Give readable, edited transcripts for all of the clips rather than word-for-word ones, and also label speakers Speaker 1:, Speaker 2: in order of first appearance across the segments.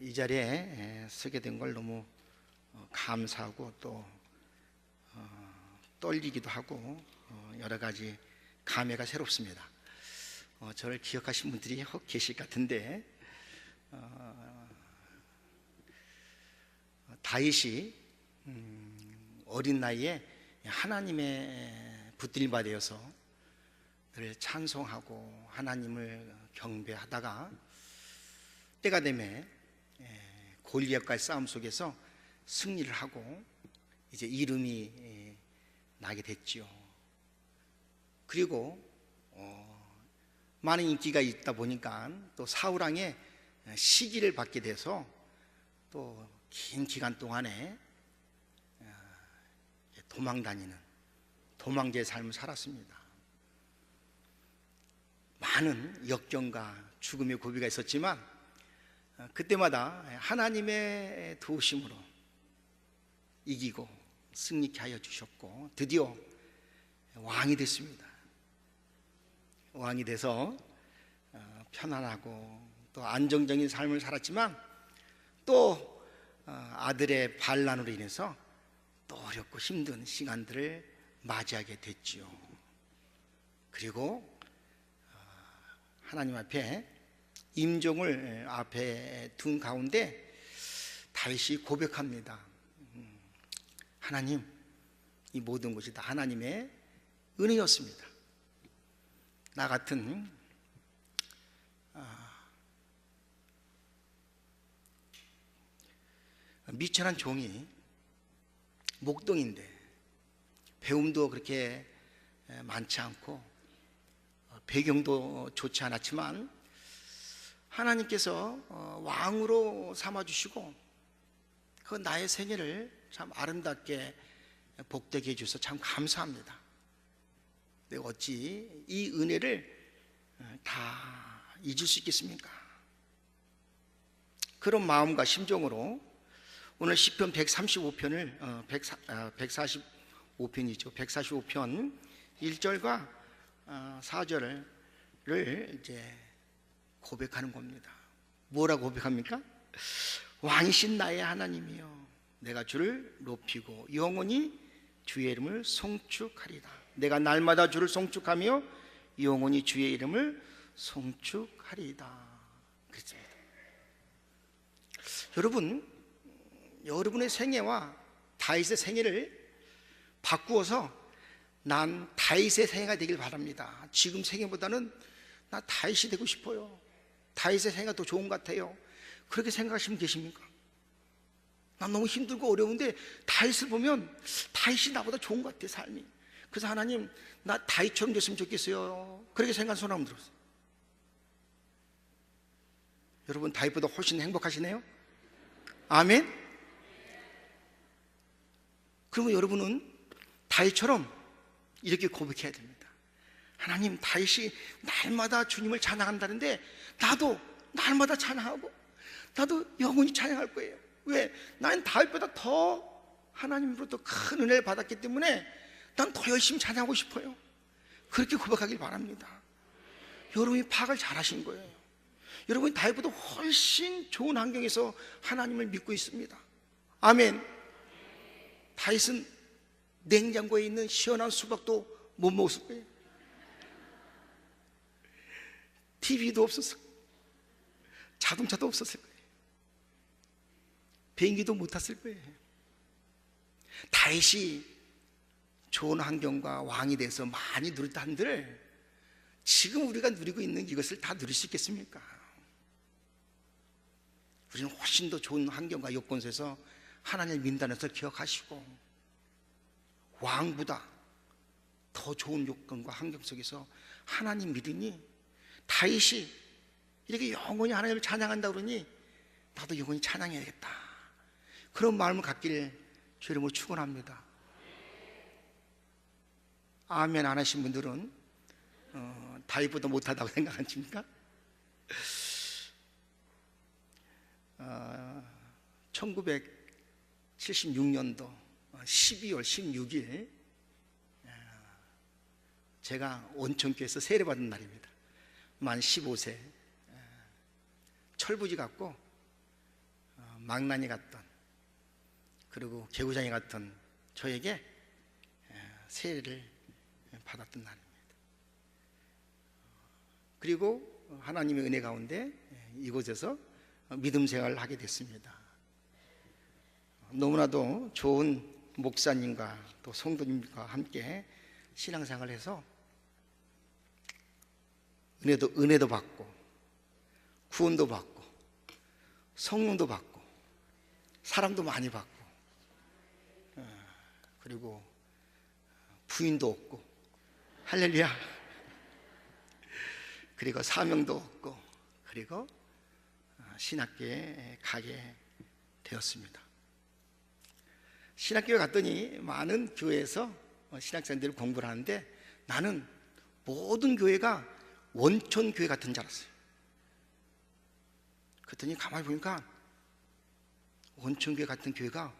Speaker 1: 이 자리에 서게 된 걸 너무 감사하고 또 떨리기도 하고 여러 가지 감회가 새롭습니다. 저를 기억하신 분들이 혹 계실 것 같은데, 다윗이 어린 나이에 하나님의 붙들림바 되어서 늘 찬송하고 하나님을 경배하다가 때가 되면 골리앗과의 싸움 속에서 승리를 하고 이제 이름이 나게 됐지요. 그리고 많은 인기가 있다 보니까 또 사울 왕의 시기를 받게 돼서 또 긴 기간 동안에 도망다니는 도망자의 삶을 살았습니다. 많은 역경과 죽음의 고비가 있었지만 그때마다 하나님의 도우심으로 이기고 승리케 하여 주셨고 드디어 왕이 됐습니다. 왕이 돼서 편안하고 또 안정적인 삶을 살았지만 또 아들의 반란으로 인해서 또 어렵고 힘든 시간들을 맞이하게 됐지요. 그리고 하나님 앞에 임종을 앞에 둔 가운데 다윗이 고백합니다. 하나님, 이 모든 것이 다 하나님의 은혜였습니다. 나 같은 미천한 종이 목동인데 배움도 그렇게 많지 않고 배경도 좋지 않았지만 하나님께서 왕으로 삼아주시고 그 나의 생애를 참 아름답게 복되게 해주셔서 참 감사합니다. 내가 어찌 이 은혜를 다 잊을 수 있겠습니까? 그런 마음과 심정으로 오늘 시편 135편을 145편이죠. 145편 1절과 4절을 이제 고백하는 겁니다. 뭐라고 고백합니까? 왕이신 나의 하나님이여, 내가 주를 높이고 영원히 주의 이름을 송축하리라. 내가 날마다 주를 송축하며 영원히 주의 이름을 송축하리다. 그렇습니다. 여러분의 생애와 다윗의 생애를 바꾸어서 난 다윗의 생애가 되길 바랍니다. 지금 생애보다는 나 다윗이 되고 싶어요. 다윗의 생애가 더 좋은 것 같아요. 그렇게 생각하시면 계십니까? 난 너무 힘들고 어려운데 다윗을 보면 다윗이 나보다 좋은 것 같아요, 삶이. 그래서 하나님, 나 다윗처럼 됐으면 좋겠어요. 그렇게 생각한 손 한번 들었어요. 여러분, 다윗보다 훨씬 행복하시네요? 아멘? 그러면 여러분은 다윗처럼 이렇게 고백해야 됩니다. 하나님, 다윗이 날마다 주님을 찬양한다는데 나도 날마다 찬양하고 나도 영원히 찬양할 거예요. 왜? 나는 다윗보다 더 하나님으로부터 큰 은혜를 받았기 때문에 난 더 열심히 찬양하고 싶어요. 그렇게 고백하길 바랍니다. 여러분이 파악을 잘하신 거예요. 여러분이 다윗보다 훨씬 좋은 환경에서 하나님을 믿고 있습니다. 아멘. 다윗은 냉장고에 있는 시원한 수박도 못 먹었을 거예요. TV도 없었을 거예요. 자동차도 없었을 거예요. 비행기도 못 탔을 거예요. 다윗이 좋은 환경과 왕이 돼서 많이 누렸다 한들 지금 우리가 누리고 있는 이것을 다 누릴 수 있겠습니까? 우리는 훨씬 더 좋은 환경과 여건 속에서 하나님을 믿는다는 것을 기억하시고 왕보다 더 좋은 여건과 환경 속에서 하나님 믿으니 다윗이 이렇게 영원히 하나님을 찬양한다 그러니 나도 영원히 찬양해야겠다, 그런 마음을 갖기를 주 이름으로 축원합니다. 아멘 안 하신 분들은 다윗보다 못하다고 생각하십니까? 1976년도 12월 16일 제가 온천교에서 세례받은 날입니다. 만 15세 철부지 같고 망나니 같던, 그리고 개구장이 같던 저에게 세례를 받았던 날입니다. 그리고 하나님의 은혜 가운데 이곳에서 믿음 생활을 하게 됐습니다. 너무나도 좋은 목사님과 또 성도님과 함께 신앙생활을 해서 은혜도 받고 구원도 받고 성령도 받고 사랑도 많이 받고 그리고 부인도 없고 할렐루야, 그리고 사명도 없고 그리고 신학교에 가게 되었습니다. 신학교에 갔더니 많은 교회에서 신학생들이 공부를 하는데 나는 모든 교회가 원촌교회 같은 줄 알았어요. 그랬더니 가만히 보니까 원촌교회 같은 교회가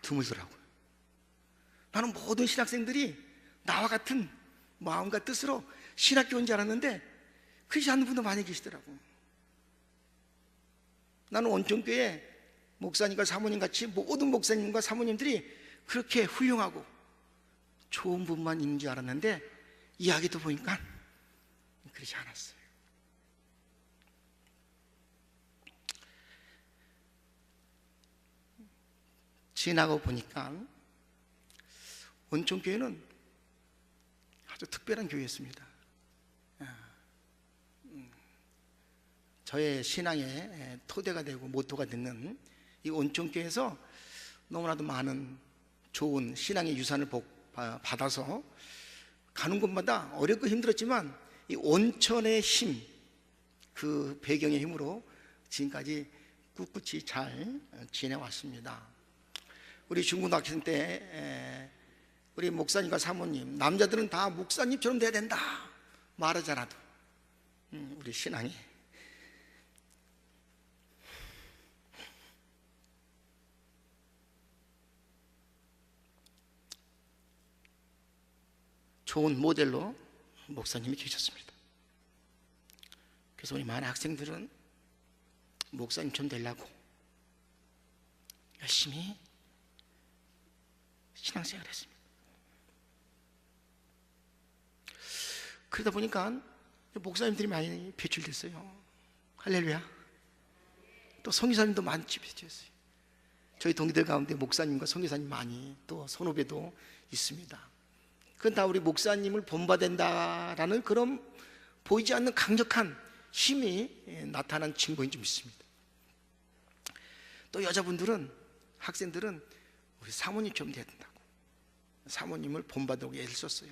Speaker 1: 드물더라고요. 나는 모든 신학생들이 나와 같은 마음과 뜻으로 신학교 온 줄 알았는데 그렇지 않은 분도 많이 계시더라고요. 나는 원촌교회 목사님과 사모님 같이 모든 목사님과 사모님들이 그렇게 훌륭하고 좋은 분만 있는 줄 알았는데 이야기도 보니까 그렇지 않았어요. 지나고 보니까 원촌교회는 아주 특별한 교회였습니다. 저의 신앙의 토대가 되고 모토가 되는 이 원촌교회에서 너무나도 많은 좋은 신앙의 유산을 받아서 가는 곳마다 어렵고 힘들었지만 이 원천의 힘, 그 배경의 힘으로 지금까지 꿋꿋이 잘 지내왔습니다. 우리 중고등학생 때 우리 목사님과 사모님, 남자들은 다 목사님처럼 돼야 된다 말하잖아도 우리 신앙이 좋은 모델로 목사님이 계셨습니다. 그래서 우리 많은 학생들은 목사님처럼 되려고 열심히 신앙생활을 했습니다. 그러다 보니까 목사님들이 많이 배출됐어요. 할렐루야. 또 선교사님도 많이 배출됐어요. 저희 동기들 가운데 목사님과 선교사님 많이 또 선후배도 있습니다. 그건 다 우리 목사님을 본받는다라는 그런 보이지 않는 강력한 힘이 나타난 증거인 줄 믿습니다. 또 여자분들은, 학생들은 우리 사모님처럼 돼야 된다고 사모님을 본받으려고 애를 썼어요.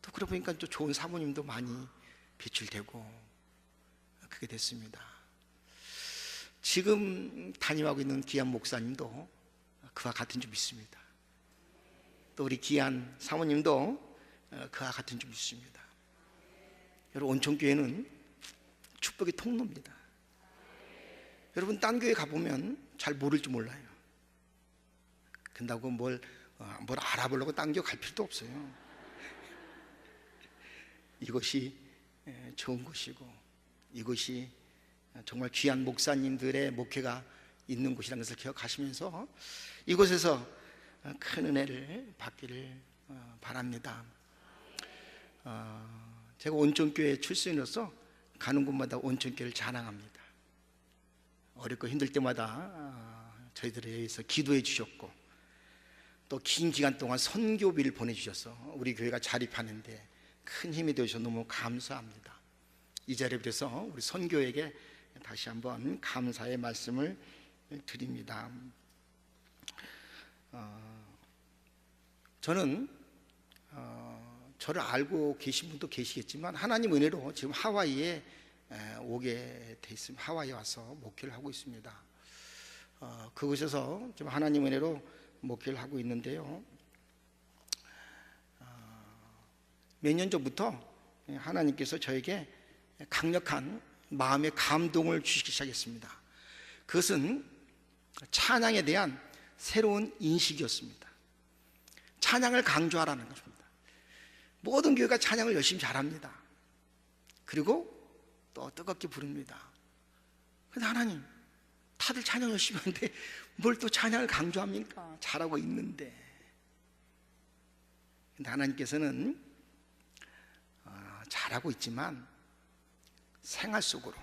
Speaker 1: 또 그러고 보니까 또 좋은 사모님도 많이 배출되고 그렇게 됐습니다. 지금 담임하고 있는 귀한 목사님도 그와 같은 줄 믿습니다. 또 우리 귀한 사모님도 그와 같은 줄 믿습니다. 여러분, 온천교회는 축복의 통로입니다. 여러분, 딴 교회 가보면 잘 모를 줄 몰라요. 근다고 뭘 알아보려고 딴 교회 갈 필요도 없어요. 이것이 좋은 곳이고 이것이 정말 귀한 목사님들의 목회가 있는 곳이라는 것을 기억하시면서 이곳에서 큰 은혜를 받기를 바랍니다. 제가 온천교회 출신으로서 가는 곳마다 온천교회를 자랑합니다. 어렵고 힘들 때마다 저희들에 의해서 기도해 주셨고 또 긴 기간 동안 선교비를 보내주셔서 우리 교회가 자립하는데 큰 힘이 되어주셔서 너무 감사합니다. 이 자리에 비해서 우리 선교에게 다시 한번 감사의 말씀을 드립니다. 저는 저를 알고 계신 분도 계시겠지만 하나님 은혜로 지금 하와이에 오게 돼 있습니다. 하와이에 와서 목회를 하고 있습니다. 그곳에서 지금 하나님 은혜로 목회를 하고 있는데요. 몇 년 전부터 하나님께서 저에게 강력한 마음의 감동을 주시기 시작했습니다. 그것은 찬양에 대한 새로운 인식이었습니다. 찬양을 강조하라는 것입니다. 모든 교회가 찬양을 열심히 잘합니다. 그리고 또 뜨겁게 부릅니다. 그런데 하나님, 다들 찬양 열심히 하는데 뭘 또 찬양을 강조합니까? 잘하고 있는데. 근데 하나님께서는 잘하고 있지만 생활 속으로,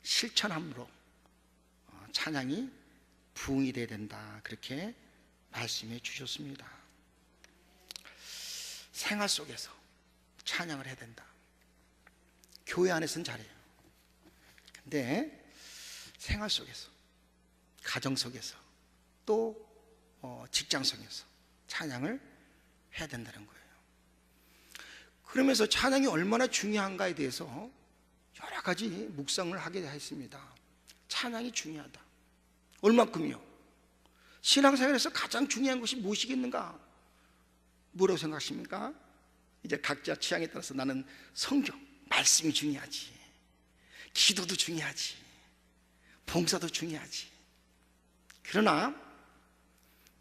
Speaker 1: 실천함으로 찬양이 부흥이 돼야 된다, 그렇게 말씀해 주셨습니다. 생활 속에서 찬양을 해야 된다. 교회 안에서는 잘해요. 근데 생활 속에서, 가정 속에서, 또 직장 속에서 찬양을 해야 된다는 거예요. 그러면서 찬양이 얼마나 중요한가에 대해서 여러 가지 묵상을 하게 했습니다. 찬양이 중요하다. 얼만큼이요? 신앙생활에서 가장 중요한 것이 무엇이겠는가? 뭐라고 생각하십니까? 이제 각자 취향에 따라서 나는 성경, 말씀이 중요하지, 기도도 중요하지, 봉사도 중요하지. 그러나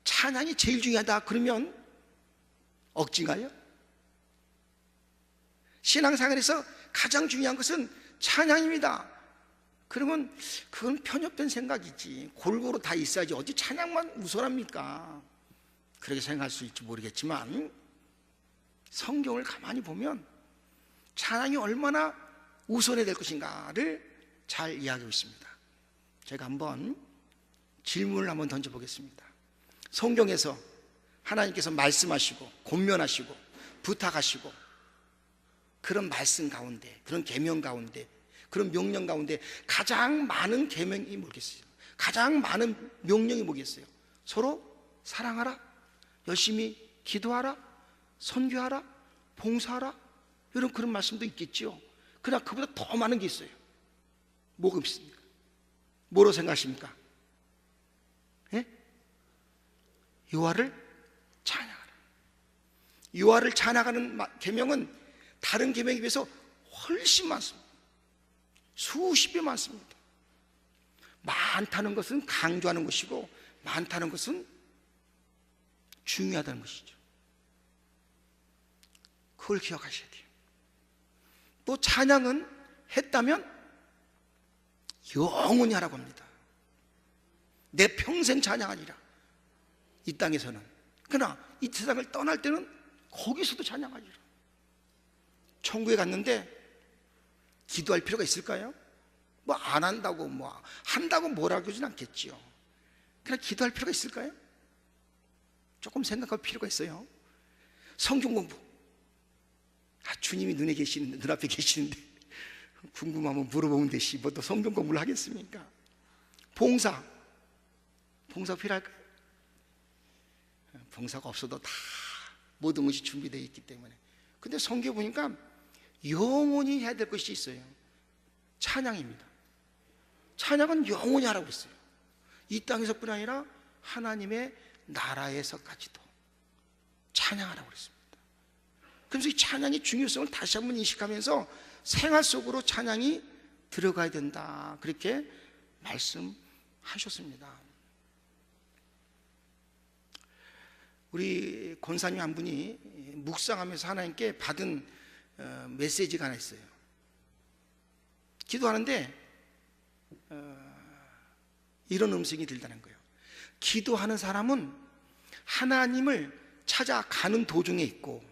Speaker 1: 찬양이 제일 중요하다 그러면 억지가요? 신앙생활에서 가장 중요한 것은 찬양입니다. 그러면 그건 편협된 생각이지. 골고루 다 있어야지 어디 찬양만 우선합니까? 그렇게 생각할 수 있을지 모르겠지만 성경을 가만히 보면 찬양이 얼마나 우선해야 될 것인가를 잘 이야기하고 있습니다. 제가 한번 질문을 한번 던져보겠습니다. 성경에서 하나님께서 말씀하시고 권면하시고 부탁하시고 그런 말씀 가운데, 그런 계명 가운데, 그런 명령 가운데 가장 많은 계명이 뭐겠어요? 가장 많은 명령이 뭐겠어요? 서로 사랑하라, 열심히 기도하라, 선교하라, 봉사하라, 이런 그런 말씀도 있겠죠. 그러나 그보다 더 많은 게 있어요. 뭐가 있습니까? 뭐로 생각하십니까? 예? 여호와를 찬양하라. 여호와를 찬양하는 계명은 다른 계명에 비해서 훨씬 많습니다. 수십 배 많습니다. 많다는 것은 강조하는 것이고 많다는 것은 중요하다는 것이죠. 그걸 기억하셔야 돼요. 또 찬양은 했다면 영원히 하라고 합니다. 내 평생 찬양하리라. 이 땅에서는. 그러나 이 세상을 떠날 때는 거기서도 찬양하리라. 천국에 갔는데 기도할 필요가 있을까요? 뭐 안 한다고 뭐 한다고 뭐라고 하진 않겠지요. 그러나 기도할 필요가 있을까요? 조금 생각할 필요가 있어요. 성경 공부. 주님이 눈앞에 계시는데 궁금하면 물어보면 되시 뭐 또 성경 공부를 하겠습니까? 봉사 필요할까요? 봉사가 없어도 다 모든 것이 준비되어 있기 때문에. 근데 성경 보니까 영원히 해야 될 것이 있어요. 찬양입니다. 찬양은 영원히 하라고 했어요. 이 땅에서뿐 아니라 하나님의 나라에서까지도 찬양하라고 그랬습니다. 그래서 이 찬양의 중요성을 다시 한번 인식하면서 생활 속으로 찬양이 들어가야 된다, 그렇게 말씀하셨습니다. 우리 권사님 한 분이 묵상하면서 하나님께 받은 메시지가 하나 있어요. 기도하는데 이런 음성이 들다는 거예요. 기도하는 사람은 하나님을 찾아가는 도중에 있고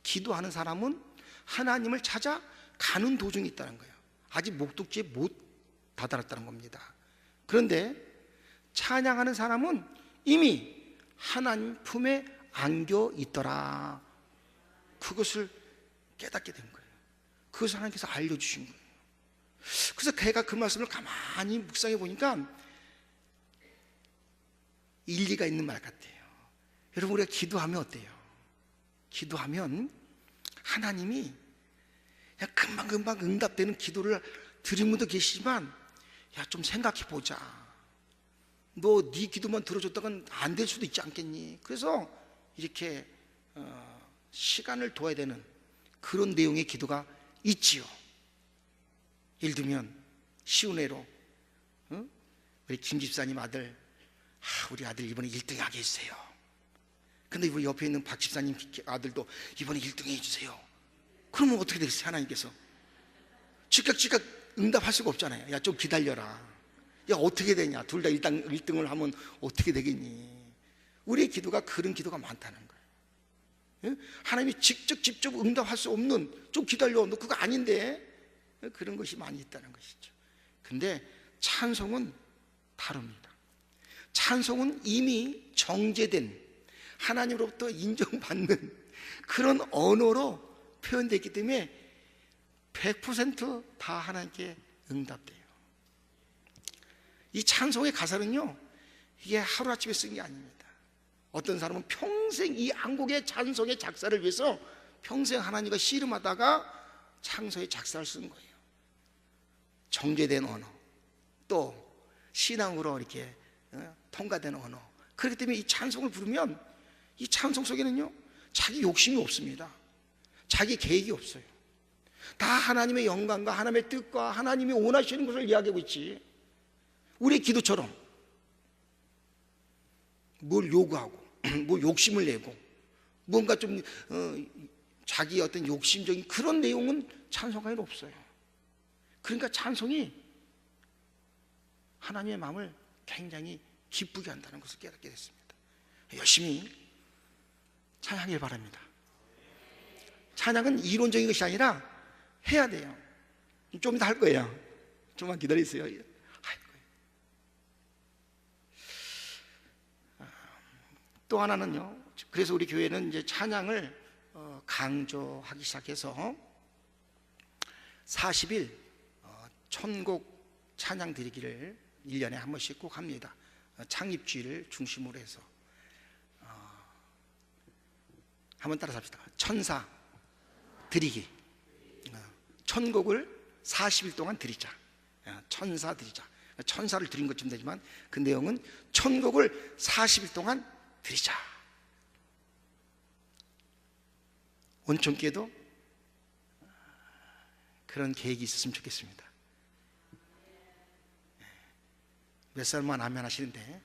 Speaker 1: 기도하는 사람은 하나님을 찾아가는 도중에 있다는 거예요. 아직 목적지에 못 다다랐다는 겁니다. 그런데 찬양하는 사람은 이미 하나님 품에 안겨 있더라. 그것을 깨닫게 된 거예요. 그것을 하나님께서 알려주신 거예요. 그래서 걔가 그 말씀을 가만히 묵상해 보니까 일리가 있는 말 같아요. 여러분, 우리가 기도하면 어때요? 기도하면 하나님이 그냥 금방금방 응답되는 기도를 드린 분도 계시지만, 야, 좀 생각해 보자. 너 네 기도만 들어줬다간 안 될 수도 있지 않겠니? 그래서 이렇게 시간을 둬야 되는 그런 내용의 기도가 있지요. 예를 들면 쉬운 예로 우리 김 집사님 아들, 우리 아들 이번에 1등 하게 해주세요. 근데 이번 옆에 있는 박 집사님 아들도 이번에 1등 해주세요. 그러면 어떻게 되겠어요? 하나님께서 즉각 응답할 수가 없잖아요. 야, 좀 기다려라. 야, 어떻게 되냐? 둘 다 1등을 하면 어떻게 되겠니? 우리의 기도가 그런 기도가 많다는 거예요. 예? 하나님이 직접 응답할 수 없는, 좀 기다려, 너 그거 아닌데, 그런 것이 많이 있다는 것이죠. 근데 찬송은 다릅니다. 찬송은 이미 정제된, 하나님으로부터 인정받는 그런 언어로 표현되기 때문에 100% 다 하나님께 응답돼요. 이 찬송의 가사는요, 이게 하루아침에 쓴 게 아닙니다. 어떤 사람은 평생 이 한국의 찬송의 작사를 위해서 평생 하나님과 씨름하다가 찬송의 작사를 쓴 거예요. 정제된 언어, 또 신앙으로 이렇게 통과된 언어. 그렇기 때문에 이 찬송을 부르면 이 찬송 속에는요, 자기 욕심이 없습니다. 자기 계획이 없어요. 다 하나님의 영광과 하나님의 뜻과 하나님이 원하시는 것을 이야기하고 있지, 우리의 기도처럼 뭘 요구하고 뭘 욕심을 내고 뭔가 좀 자기 어떤 욕심적인 그런 내용은 찬송가에는 없어요. 그러니까 찬송이 하나님의 마음을 굉장히 기쁘게 한다는 것을 깨닫게 됐습니다. 열심히 찬양하길 바랍니다. 찬양은 이론적인 것이 아니라 해야 돼요. 좀 이따 할 거예요. 좀만 기다리세요. 할 거예요. 또 하나는요, 그래서 우리 교회는 이제 찬양을 강조하기 시작해서 40일 천곡 찬양 드리기를 1년에 한 번씩 꼭 합니다. 창립주의를 중심으로 해서 한번 따라서 합시다. 천사 드리기, 천곡을 40일 동안 드리자. 천사 드리자. 천사를 드린 것쯤 되지만 그 내용은 천곡을 40일 동안 드리자. 온천교회도 그런 계획이 있었으면 좋겠습니다. 몇 살만 아멘 하시는데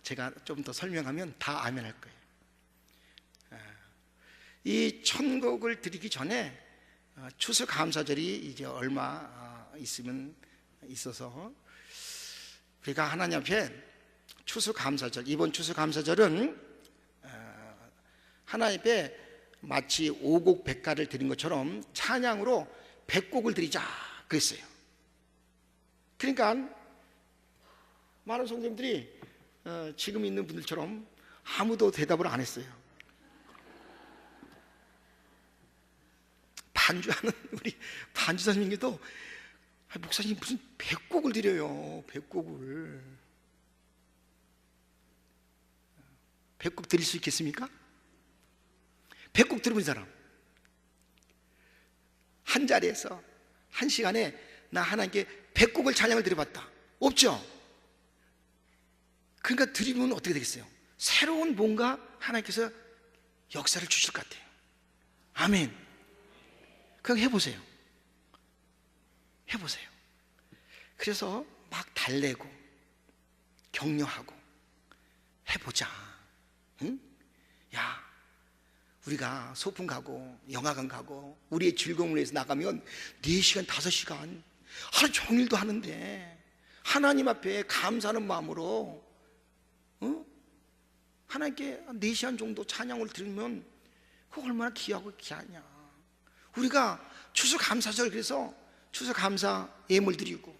Speaker 1: 제가 좀 더 설명하면 다 아멘 할 거예요. 이 천곡을 드리기 전에 추수감사절이 이제 얼마 있으면 있어서 우리가 하나님 앞에 추수감사절, 이번 추수감사절은 하나님 앞에 마치 오곡백가를 드린 것처럼 찬양으로 100곡을 드리자 그랬어요. 그러니까 많은 성도님들이 지금 있는 분들처럼 아무도 대답을 안 했어요. 반주하는 우리 반주 선생님께도 목사님 무슨 100곡을 드려요. 100곡을 100곡 드릴 수 있겠습니까? 100곡 들어본 사람, 한 자리에서 한 시간에 나 하나님께 100곡을 찬양을 드려봤다. 없죠? 그러니까 드리면 어떻게 되겠어요? 새로운 뭔가 하나님께서 역사를 주실 것 같아요. 아멘. 그냥 해보세요. 해보세요. 그래서 막 달래고 격려하고 해보자. 응? 야, 우리가 소풍 가고 영화관 가고 우리의 즐거움을 위해서 나가면 4시간 5시간 하루 종일도 하는데 하나님 앞에 감사하는 마음으로 하나님께 4시간 정도 찬양을 드리면 그거 얼마나 귀하고 귀하냐. 우리가 추수감사절, 그래서 추수감사 예물 드리고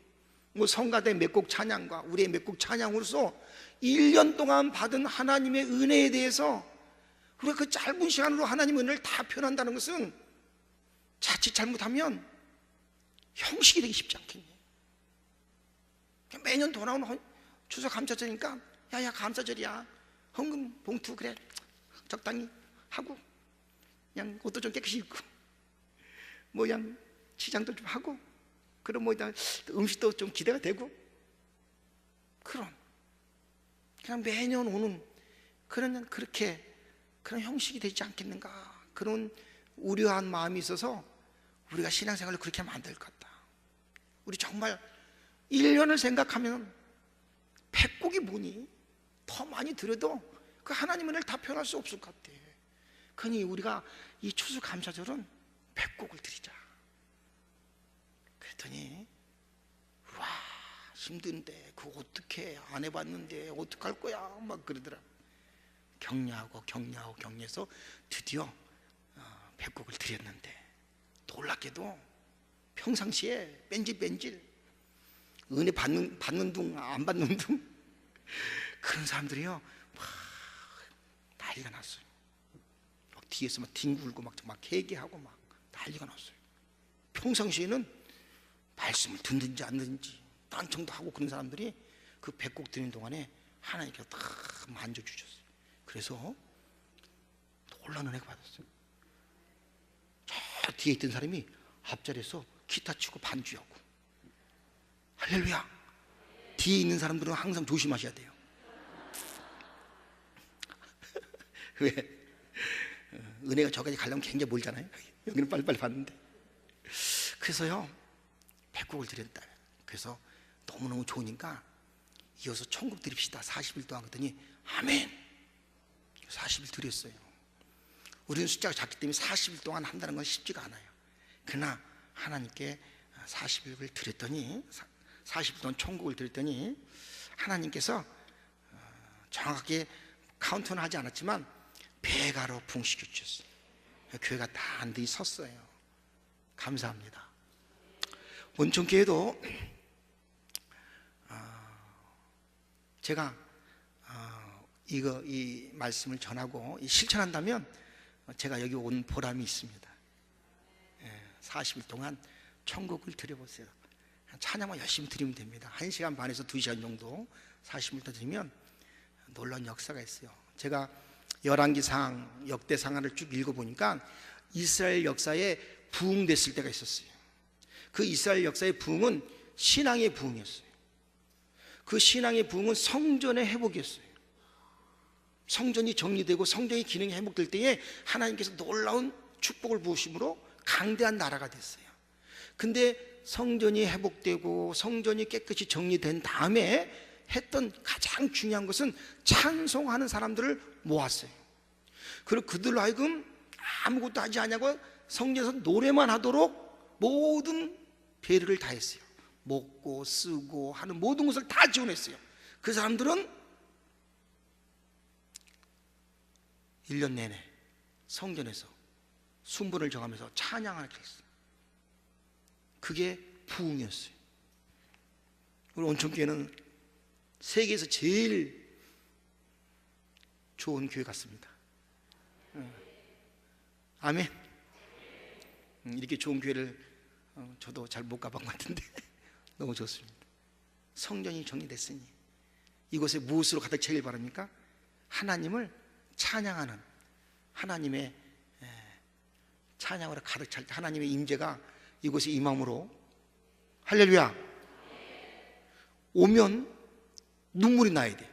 Speaker 1: 뭐 성가대 몇 곡 찬양과 우리의 몇 곡 찬양으로서 1년 동안 받은 하나님의 은혜에 대해서 우리가 그 짧은 시간으로 하나님의 은혜를 다 표현한다는 것은 자칫 잘못하면 형식이 되기 쉽지 않겠니? 매년 돌아오는 추수감사절이니까 야야 감사절이야, 헌금 봉투 그래 적당히 하고 그냥 옷도 좀 깨끗이 입고 뭐 그냥 치장도 좀 하고 그럼 뭐 음식도 좀 기대가 되고 그런 그냥 매년 오는 그렇게 그런 형식이 되지 않겠는가, 그런 우려한 마음이 있어서 우리가 신앙생활을 그렇게 만들 것 같다. 우리 정말 1년을 생각하면 100곡이 뭐니? 더 많이 드려도 그 하나님의 은혜를 다 표현할 수 없을 것 같아. 그러니 우리가 이 추수감사절은 100곡을 드리자. 그랬더니 와 힘든데 그거 어떻게 안 해봤는데 어떡할 거야 막 그러더라. 격려하고 격려해서 드디어 백곡을 드렸는데 놀랍게도 평상시에 뺀질뺀질 은혜 받는 둥 안 받는 둥 그런 사람들이요 막 난리가 났어요. 막 뒤에서 막 뒹굴고 막 회개하고 막 난리가 났어요. 평상시에는 말씀을 듣는지 안 듣는지 딴청도 하고 그런 사람들이 그 백곡 드리는 동안에 하나님께서 다 만져주셨어요. 그래서 놀라운 은혜가 받았어요. 저 뒤에 있던 사람이 앞자리에서 기타 치고 반주하고. 할렐루야. 뒤에 있는 사람들은 항상 조심하셔야 돼요. 왜? 은혜가 저까지 가려면 굉장히 멀잖아요. 여기는 빨리빨리 봤는데. 그래서요 백곡을 드렸다. 그래서 너무너무 좋으니까 이어서 천국 드립시다 40일 동안. 그랬더니 아멘. 40일 드렸어요. 우리는 숫자가 작기 때문에 40일 동안 한다는 건 쉽지가 않아요. 그러나 하나님께 40일을 드렸더니 40일 동안 천국을 드렸더니 하나님께서 정확하게 카운트는 하지 않았지만 배가로 부흥시켜 주셨어요. 교회가 단단히 섰어요. 감사합니다. 온천교회도 제가 이 말씀을 전하고 실천한다면 제가 여기 온 보람이 있습니다. 40일 동안 천국을 드려보세요. 찬양만 열심히 드리면 됩니다. 1시간 반에서 2시간 정도 40일 더 드리면 놀라운 역사가 있어요. 제가 열왕기상 역대상하를 쭉 읽어보니까 이스라엘 역사에 부흥됐을 때가 있었어요. 그 이스라엘 역사의 부흥은 신앙의 부흥이었어요. 그 신앙의 부흥은 성전의 회복이었어요. 성전이 정리되고 성전의 기능이 회복될 때에 하나님께서 놀라운 축복을 부으심으로 강대한 나라가 됐어요. 근데 성전이 회복되고 성전이 깨끗이 정리된 다음에 했던 가장 중요한 것은 찬송하는 사람들을 모았어요. 그리고 그들로 하여금 아무것도 하지 않냐고 성전에서 노래만 하도록 모든 배려를 다 했어요. 먹고 쓰고 하는 모든 것을 다 지원했어요. 그 사람들은 1년 내내 성전에서 순번을 정하면서 찬양하게 했어요. 그게 부흥이었어요. 우리 온천교회는 세계에서 제일 좋은 교회 같습니다. 아멘. 이렇게 좋은 교회를 저도 잘 못 가본 것 같은데 너무 좋습니다. 성전이 정리됐으니 이곳에 무엇으로 가득 차길 바랍니까? 하나님을 찬양하는 하나님의 찬양으로 가득 찰 때 하나님의 임재가 이곳에 임함으로 할렐루야. 오면 눈물이 나야 돼.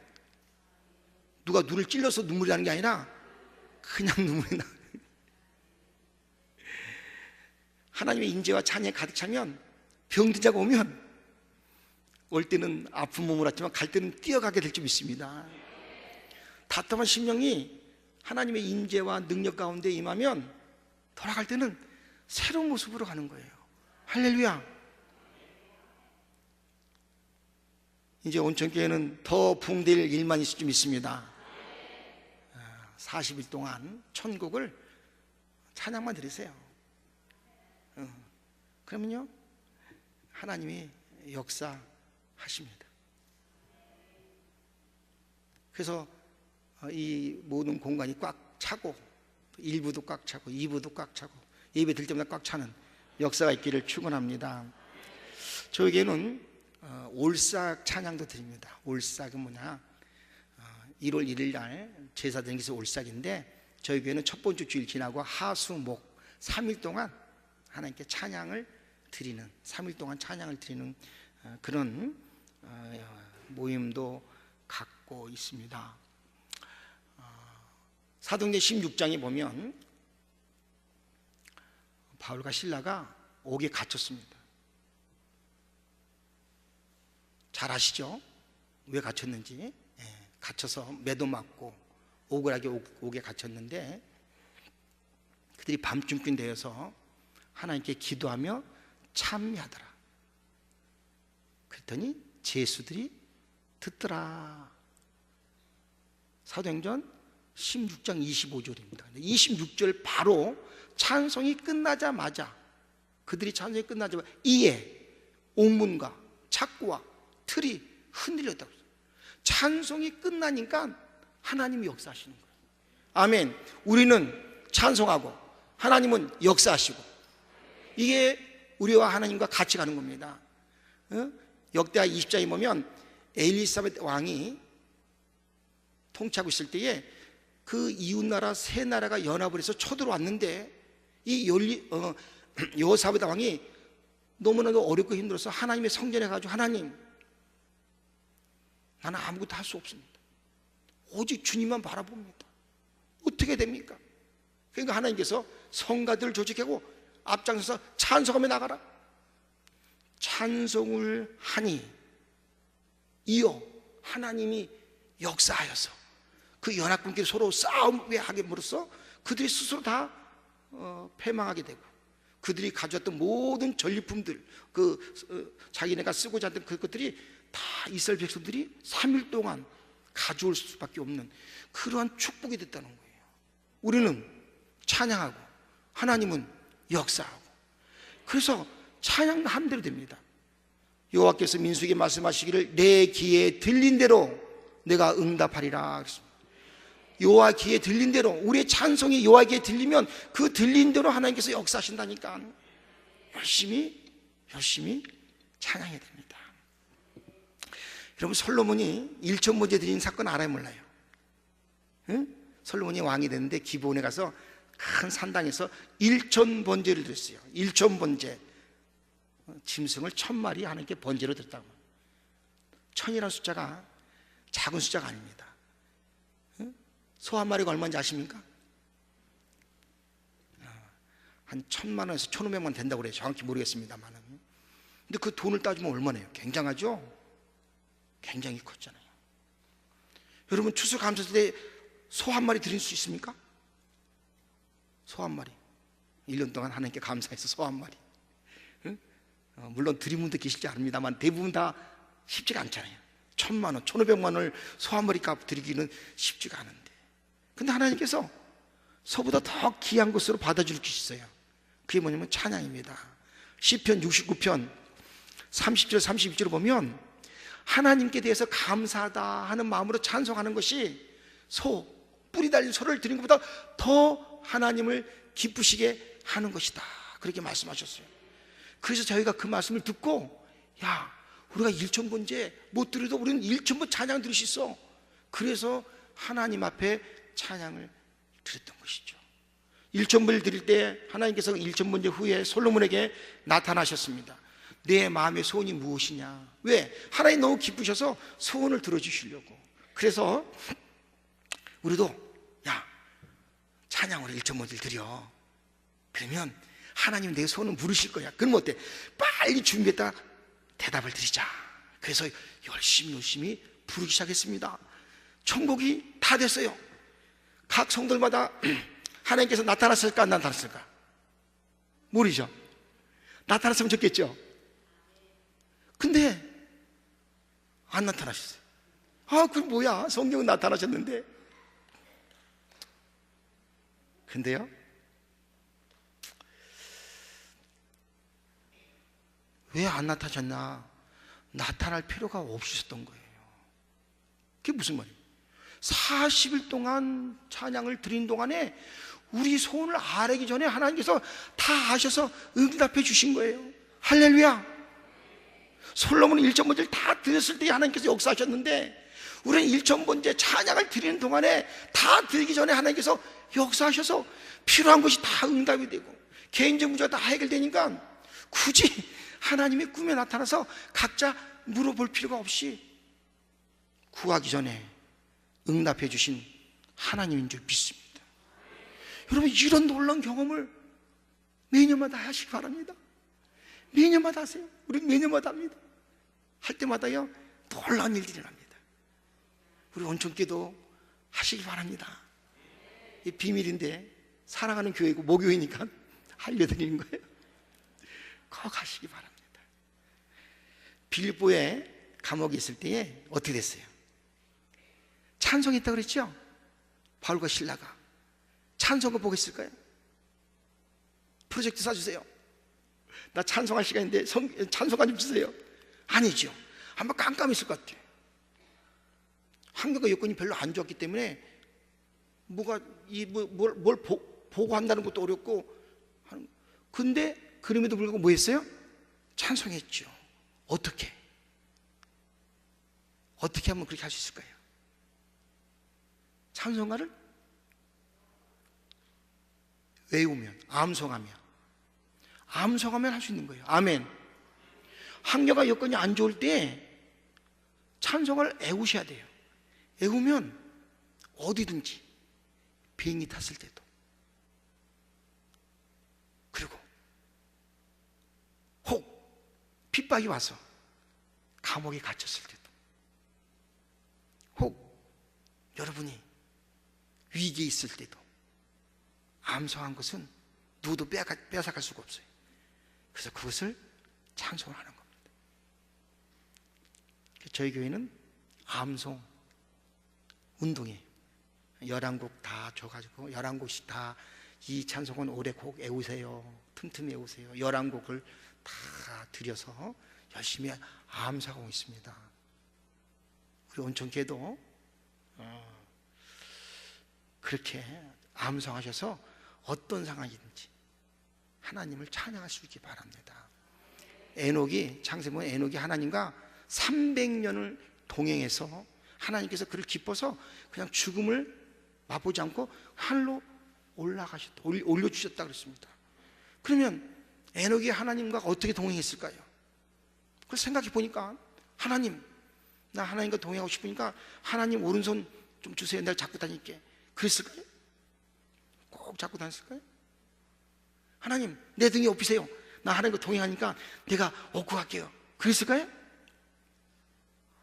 Speaker 1: 누가 눈을 찔러서 눈물이 나는 게 아니라 그냥 눈물이 나. 하나님의 임재와 찬양에 가득 차면 병든 자가 오면 올 때는 아픈 몸을 왔지만 갈 때는 뛰어가게 될 줄 믿습니다. 답답한 심령이 하나님의 임재와 능력 가운데 임하면 돌아갈 때는 새로운 모습으로 가는 거예요. 할렐루야. 이제 온천교회는 더 부흥될 일만 있을 줄 믿습니다. 40일 동안 천국을 찬양만 드리세요. 그러면요 하나님이 역사하십니다. 그래서 이 모든 공간이 꽉 차고 1부도 꽉 차고 2부도 꽉 차고 예배 들 때마다 꽉 차는 역사가 있기를 축원합니다. 저에게는 올삭 찬양도 드립니다. 올삭은 뭐냐? 1월 1일 날 제사 드리는 것이 올삭인데 저희 교회는 첫 번째 주일 지나고 하수목 3일 동안 하나님께 찬양을 드리는 3일 동안 찬양을 드리는 그런 모임도 갖고 있습니다. 사도행전 16장에 보면 바울과 실라가 옥에 갇혔습니다. 잘 아시죠? 왜 갇혔는지. 갇혀서 매도 맞고 억울하게 옥에 갇혔는데 그들이 밤중꾼 되어서 하나님께 기도하며 찬미하더라. 그랬더니 제수들이 듣더라. 사도행전 16장 25절입니다. 26절 바로 찬송이 끝나자마자, 그들이 찬송이 끝나자마자 이에 옥문과 창고와 틀이 흔들렸다고. 찬송이 끝나니까 하나님이 역사하시는 거예요. 아멘. 우리는 찬송하고 하나님은 역사하시고, 이게 우리와 하나님과 같이 가는 겁니다. 역대하 20장에 보면 엘리사벳 왕이 통치하고 있을 때에 그 이웃나라 세 나라가 연합을 해서 쳐들어왔는데, 이 여호사밧 왕이 너무나도 어렵고 힘들어서 하나님의 성전에 가지고, 하나님, 나는 아무것도 할 수 없습니다. 오직 주님만 바라봅니다. 어떻게 됩니까? 그러니까 하나님께서 성가들을 조직하고 앞장서서 찬송하며 나가라. 찬송을 하니 이어 하나님이 역사하여서 그 연합군끼리 서로 싸움하게 함으로써 그들이 스스로 다 패망하게 되고, 그들이 가져왔던 모든 전리품들, 자기네가 쓰고자 했던 그것들이 다 이스라엘 백성들이 3일 동안 가져올 수밖에 없는 그러한 축복이 됐다는 거예요. 우리는 찬양하고 하나님은 역사하고, 그래서 찬양한 대로 됩니다. 여호와께서 민수에게 말씀하시기를 내 귀에 들린 대로 내가 응답하리라 그랬습니다. 여호와 귀에 들린 대로, 우리의 찬송이 여호와 귀에 들리면 그 들린 대로 하나님께서 역사하신다니까 열심히 찬양해야 됩니다. 여러분, 솔로몬이 일천번제 드린 사건 알아요, 몰라요? 응? 솔로몬이 왕이 됐는데 기브온에 가서 큰 산당에서 1000번제를 드렸어요. 1000번제, 짐승을 1000마리 하나님께 번제로 드렸다고. 1000이라는 숫자가 작은 숫자가 아닙니다. 소 한 마리가 얼마인지 아십니까? 한 1000만 원에서 1500만 원 된다고 그래요. 정확히 모르겠습니다만. 근데 그 돈을 따지면 얼마네요? 굉장하죠? 굉장히 컸잖아요. 여러분, 추수감사절 때 소 한 마리 드릴 수 있습니까? 소 한 마리. 1년 동안 하나님께 감사해서 소 한 마리. 응? 물론 드린 분도 계실지 압니다만 대부분 다 쉽지가 않잖아요. 1000만 원, 1500만 원을 소 한 마리 값 드리기는 쉽지가 않은데, 근데 하나님께서 소보다 더 귀한 것으로 받아줄 게 있어요. 그게 뭐냐면 찬양입니다. 시편 69편 30절 32절을 보면 하나님께 대해서 감사하다 하는 마음으로 찬송하는 것이 뿌리 달린 소를 드린 것보다 더 하나님을 기쁘시게 하는 것이다, 그렇게 말씀하셨어요. 그래서 저희가 그 말씀을 듣고, 야, 우리가 1000번제 못 드려도 우리는 1000번 찬양 드릴 수 있어. 그래서 하나님 앞에 찬양을 드렸던 것이죠. 1000번을 드릴 때 하나님께서 1000번제 후에 솔로몬에게 나타나셨습니다. 내 마음의 소원이 무엇이냐? 왜? 하나님 너무 기쁘셔서 소원을 들어주시려고. 그래서 우리도, 야, 찬양으로 1000번제를 드려. 그러면 하나님 내 소원을 물으실 거야. 그럼 어때? 빨리 준비했다 대답을 드리자. 그래서 열심히 부르기 시작했습니다. 천국이 다 됐어요. 각 성들마다 하나님께서 나타났을까 안 나타났을까? 모르죠. 나타났으면 좋겠죠. 근데 안 나타나셨어요. 그럼 뭐야? 성경은 나타나셨는데. 근데요, 왜 안 나타나셨나? 나타날 필요가 없으셨던 거예요. 그게 무슨 말이에요? 40일 동안 찬양을 드린 동안에 우리 소원을 아뢰기 전에 하나님께서 다 아셔서 응답해 주신 거예요. 할렐루야. 솔로몬은 1000번제를 다 드렸을 때 하나님께서 역사하셨는데, 우리는 1000번제 찬양을 드리는 동안에 다 드리기 전에 하나님께서 역사하셔서 필요한 것이 다 응답이 되고 개인적 문제가 다 해결되니까 굳이 하나님의 꿈에 나타나서 각자 물어볼 필요가 없이 구하기 전에 응답해 주신 하나님인 줄 믿습니다. 여러분, 이런 놀라운 경험을 매년마다 하시기 바랍니다. 매년마다 하세요. 우리 매년마다 합니다. 할 때마다요, 놀라운 일들이 납니다. 우리 온천교도 하시기 바랍니다. 이 비밀인데, 사랑하는 교회고 모교회니까 알려드리는 거예요. 꼭 하시기 바랍니다. 빌립보에 감옥에 있을 때에 어떻게 됐어요? 찬송했다고 그랬죠? 바울과 신라가. 찬송가 보겠을까요? 프로젝트 쏴주세요. 나 찬송할 시간인데 찬송가 좀 주세요. 아니죠. 한번 깜깜했을 것 같아요. 환경과 여건이 별로 안 좋았기 때문에 뭘 보고한다는 것도 어렵고, 근데 그럼에도 불구하고 뭐 했어요? 찬송했죠. 어떻게 하면 그렇게 할 수 있을까요? 찬송가를 외우면, 암송하면 할 수 있는 거예요. 아멘. 환경과 여건이 안 좋을 때 찬송을 애우셔야 돼요. 애우면 어디든지, 비행기 탔을 때도, 그리고 혹 핍박이 와서 감옥에 갇혔을 때도, 혹 여러분이 위기에 있을 때도 암송한 것은 누구도 빼앗아갈 수가 없어요. 그래서 그것을 찬송을 하는 겁니다. 저희 교회는 암송 운동이에요. 11곡 다 줘가지고 11곡씩 다, 이 찬송은 올해 곡 애우세요, 틈틈이 애우세요, 11곡을 다 들여서 열심히 암송하고 있습니다. 우리 온천교회도 그렇게 암송하셔서 어떤 상황이든지 하나님을 찬양할 수 있기 바랍니다. 에녹이, 창세기 보면 에녹이 하나님과 300년을 동행해서 하나님께서 그를 기뻐서 그냥 죽음을 맛보지 않고 하늘로 올려주셨다 그랬습니다. 그러면 에녹이 하나님과 어떻게 동행했을까요? 그걸 생각해 보니까, 하나님, 나 하나님과 동행하고 싶으니까 하나님 오른손 좀 주세요, 내가 잡고 다닐게, 그랬을까요? 꼭 잡고 다녔을까요? 하나님, 내 등에 업히세요, 나 하나님과 동행하니까 내가 업고 갈게요, 그랬을까요?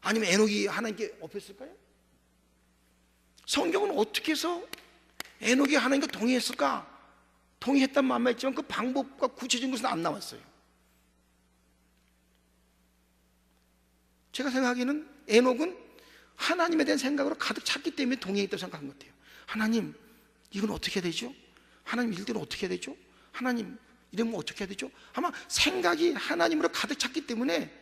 Speaker 1: 아니면 에녹이 하나님께 업혔을까요? 성경은 어떻게 해서 에녹이 하나님과 동행했을까? 동행했단 말만 했지만 그 방법과 구체적인 것은 안 나왔어요. 제가 생각하기에는 에녹은 하나님에 대한 생각으로 가득 찼기 때문에 동행했다고 생각한 것 같아요. 하나님, 이건 어떻게 해야 되죠? 하나님, 일들은 어떻게 해야 되죠? 하나님, 이러면 어떻게 해야 되죠? 아마 생각이 하나님으로 가득 찼기 때문에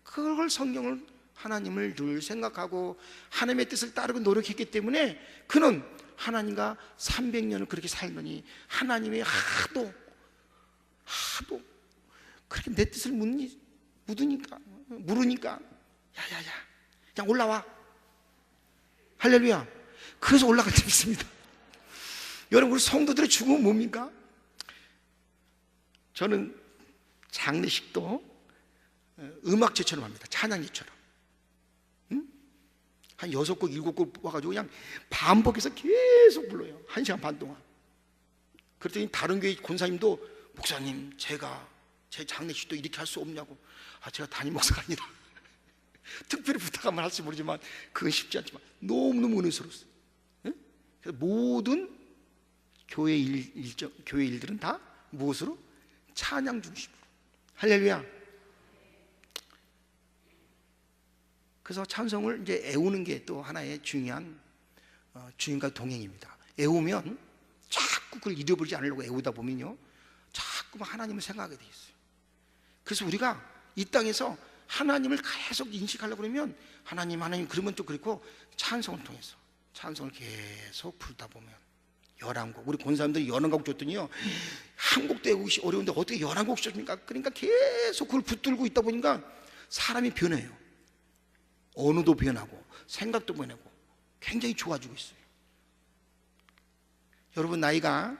Speaker 1: 그걸, 성경을, 하나님을 늘 생각하고 하나님의 뜻을 따르고 노력했기 때문에 그는 하나님과 300년을 그렇게 살더니 하나님이 하도 그렇게 내 뜻을 물으니까 야야야, 그냥 올라와. 할렐루야. 그래서 올라갈 때 있습니다. 여러분, 우리 성도들의 죽음은 뭡니까? 저는 장례식도 음악제처럼 합니다. 찬양제처럼. 한 6곡, 7곡 와가지고 그냥 반복해서 계속 불러요. 1시간 반 동안. 그랬더니 다른 교회 권사님도, 목사님, 제가 제 장례식도 이렇게 할 수 없냐고. 제가 담임 목사가 아니라 특별히 부탁하면 할지 모르지만 그건 쉽지 않지만 너무너무 은혜스러웠어요. 그래서 모든 교회 일들은 다 무엇으로? 찬양 중심으로. 할렐루야. 그래서 찬송을 이제 애우는 게 또 하나의 중요한 주님과 동행입니다. 애우면 자꾸 그걸 잃어버리지 않으려고 애우다 보면요, 자꾸만 하나님을 생각하게 돼 있어요. 그래서 우리가 이 땅에서 하나님을 계속 인식하려고 그러면 하나님 그러면 또 그렇고, 찬송을 통해서 찬송을 계속 부르다 보면 11곡, 우리 권사님들이 11곡 줬더니요, 한 곡도 애우기 어려운데 어떻게 11곡 줬습니까? 그러니까 계속 그걸 붙들고 있다 보니까 사람이 변해요. 언어도 변하고 생각도 변하고 굉장히 좋아지고 있어요. 여러분, 나이가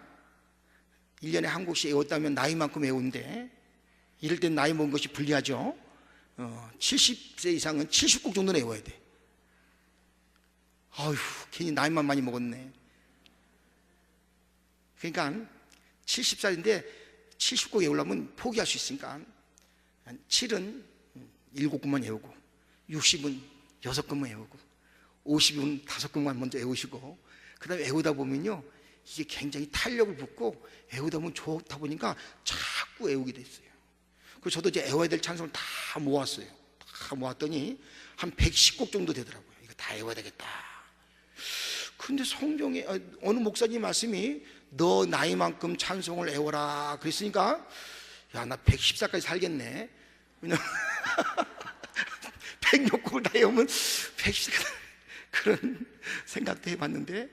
Speaker 1: 1년에 한 곡씩 애웠다면 나이만큼 애운데, 이럴 땐 나이 먹은 것이 불리하죠. 70세 이상은 70곡 정도는 애워야 돼. 아휴, 괜히 나이만 많이 먹었네. 그러니까 70살인데 70곡 외우려면 포기할 수 있으니까 7은 7곡만 외우고, 60은 6곡만 외우고, 50은 5곡만 먼저 외우시고, 그 다음에 외우다 보면요, 이게 굉장히 탄력을 붙고 외우다 보면 좋다 보니까 자꾸 외우게 됐어요. 그래서 저도 이제 외워야 될 찬송을 다 모았어요. 다 다 모았더니 한 110곡 정도 되더라고요. 이거 다 외워야 되겠다. 근데 성경에 어느 목사님 말씀이 너 나이만큼 찬송을 외워라 그랬으니까 야, 나 114까지 살겠네. 왜냐면 106곡을 다 외우면 114까지 그런 생각도 해봤는데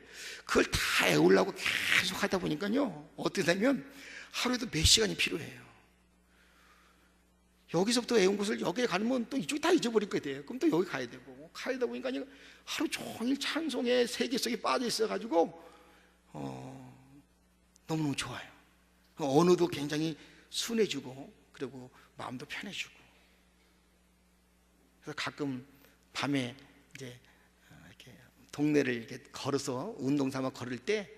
Speaker 1: 그걸 다 외우려고 계속 하다 보니까요 어떻게 되면 하루에도 몇 시간이 필요해요. 여기서부터 외운 곳을 여기에 가면 또 이쪽이 다 잊어버릴 거예요. 그럼 또 여기 가야 되고 가다 보니까 하루 종일 찬송의 세계 속에 빠져 있어가지고 너무너무 좋아요. 언어도 굉장히 순해지고 그리고 마음도 편해지고. 그래서 가끔 밤에 이제 이렇게 동네를 이렇게 걸어서 운동 삼아 걸을 때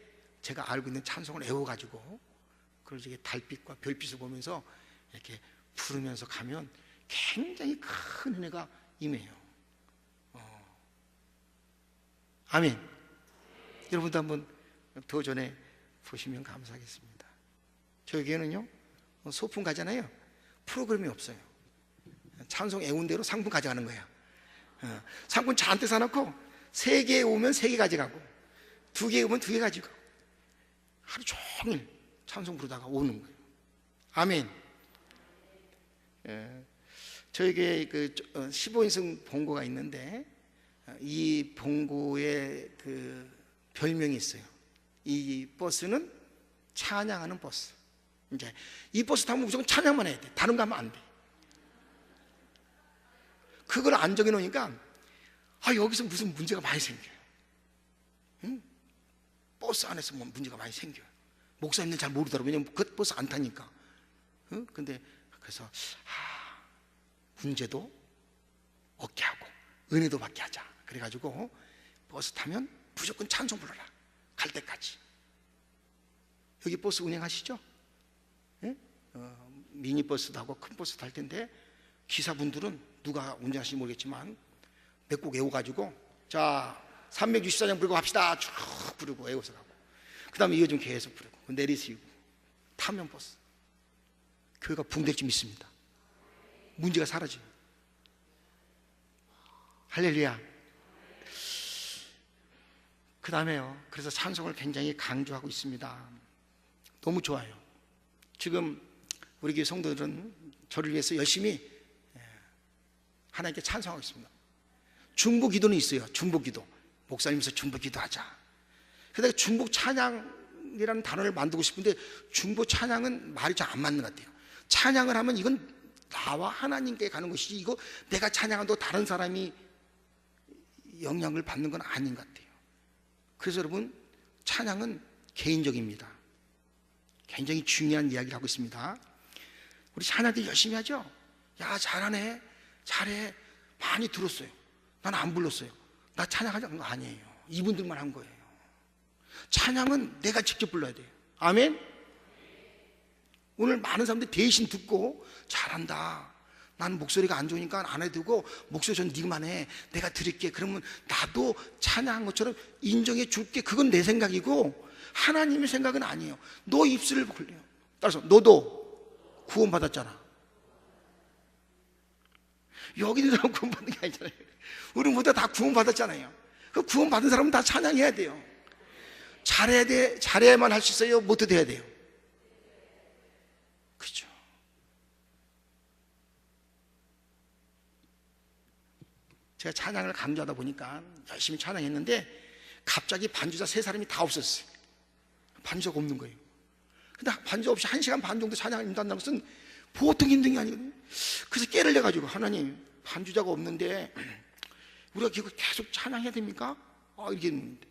Speaker 1: 제가 알고 있는 찬송을 외워가지고 그걸 이제 달빛과 별빛을 보면서 이렇게 부르면서 가면 굉장히 큰 은혜가 임해요. 아멘. 여러분도 한번 도전해 보시면 감사하겠습니다. 저에게는요 소풍 가잖아요. 프로그램이 없어요. 찬송 애운 대로 상품 가져가는 거예요. 상품 잔뜩 사놓고 3개 오면 3개 가져가고 2개 오면 2개 가지고 하루 종일 찬송 부르다가 오는 거예요. 아멘. 저에게 그 15인승 봉고가 있는데 이 봉고의 그 별명이 있어요. 이 버스는 찬양하는 버스. 이제 이 버스 타면 무조건 찬양만 해야 돼. 다른 거 하면 안 돼. 그걸 안 정해 놓으니까 여기서 무슨 문제가 많이 생겨요. 응? 버스 안에서 뭐 문제가 많이 생겨요. 목사님들 잘 모르더라고요. 왜냐면 그 버스 안 타니까. 응? 근데 그래서 문제도 없게 하고 은혜도 받게 하자. 그래가지고 버스 타면 무조건 찬송 불러라. 갈 때까지. 여기 버스 운행하시죠? 예? 미니버스도 하고 큰 버스 탈 텐데 기사분들은 누가 운전하시는지 모르겠지만 몇 곡 외워가지고 자 364장 부르고 갑시다 쭉 부르고 외워서 가고 그 다음에 이거 좀 계속 부르고 내리시고 타면 버스 교회가 붕댈 줄 믿습니다. 문제가 사라져요. 할렐루야. 그 다음에요 그래서 찬송을 굉장히 강조하고 있습니다. 너무 좋아요. 지금 우리 교회 성도들은 저를 위해서 열심히 하나님께 찬송하고 있습니다. 중보 기도는 있어요. 중보 기도. 목사님께서 중보 기도하자. 그래서 중보 찬양이라는 단어를 만들고 싶은데 중보 찬양은 말이 잘 안 맞는 것 같아요. 찬양을 하면 이건 나와 하나님께 가는 것이지 이거 내가 찬양한다고 다른 사람이 영향을 받는 건 아닌 것 같아요. 그래서 여러분 찬양은 개인적입니다. 굉장히 중요한 이야기를 하고 있습니다. 우리 찬양들 열심히 하죠. 야 잘하네 잘해 많이 들었어요. 난 안 불렀어요. 나 찬양하는 거 아니에요. 이분들만 한 거예요. 찬양은 내가 직접 불러야 돼요. 아멘. 오늘 많은 사람들이 대신 듣고 잘한다. 나는 목소리가 안 좋으니까 안 해도 되고 목소리 전 네가만 해. 내가 들을게. 그러면 나도 찬양한 것처럼 인정해 줄게. 그건 내 생각이고 하나님의 생각은 아니에요. 너 입술을 벌려요. 따라서 너도 구원받았잖아. 여기 있는 사람은 구원받는 게 아니잖아요. 우리 모두 다 구원받았잖아요. 그 구원받은 사람은 다 찬양해야 돼요. 잘해야 돼. 잘해야만 할 수 있어요. 못해도 해야 돼요. 그렇죠. 제가 찬양을 강조하다 보니까 열심히 찬양했는데 갑자기 반주자 3사람이 다 없었어요. 반주자가 없는 거예요. 근데 반주자 없이 1시간 반 정도 찬양을 인도한다는 것은 보통 힘든 게 아니거든요. 그래서 깨를 내가지고 하나님 반주자가 없는데 우리가 계속 찬양해야 됩니까? 이렇게 했는데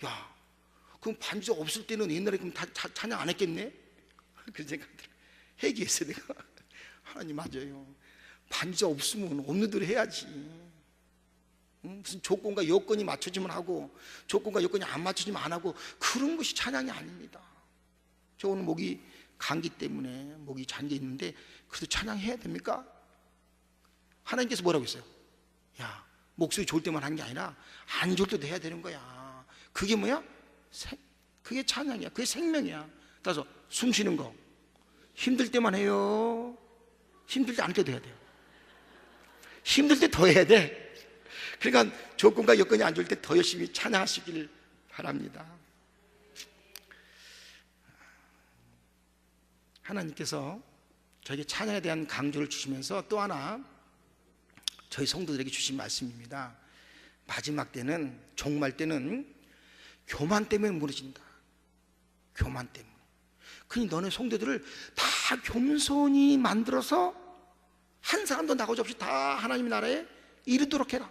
Speaker 1: 야 그럼 반주자 없을 때는 옛날에 그럼 다 찬양 안 했겠네? 그런 생각들 회개했어요. 내가 하나님 맞아요. 반주자 없으면 없는 대로 해야지. 무슨 조건과 여건이 맞춰지면 하고 조건과 여건이 안 맞춰지면 안 하고 그런 것이 찬양이 아닙니다. 저 오늘 목이 감기 때문에 목이 잠겨 있는데 그래도 찬양해야 됩니까? 하나님께서 뭐라고 했어요? 야 목소리 좋을 때만 하는 게 아니라 안 좋을 때도 해야 되는 거야. 그게 뭐야? 그게 찬양이야. 그게 생명이야. 따라서 숨 쉬는 거 힘들 때만 해요. 힘들 때 안 해도 해야 돼요. 힘들 때 더 해야 돼. 그러니까 조건과 여건이 안 좋을 때 더 열심히 찬양하시길 바랍니다. 하나님께서 저에게 찬양에 대한 강조를 주시면서 또 하나 저희 성도들에게 주신 말씀입니다. 마지막 때는, 종말 때는 교만 때문에 무너진다. 교만 때문에. 그니 너네 성도들을 다 겸손히 만들어서 한 사람도 나고자 없이 다 하나님 나라에 이르도록 해라.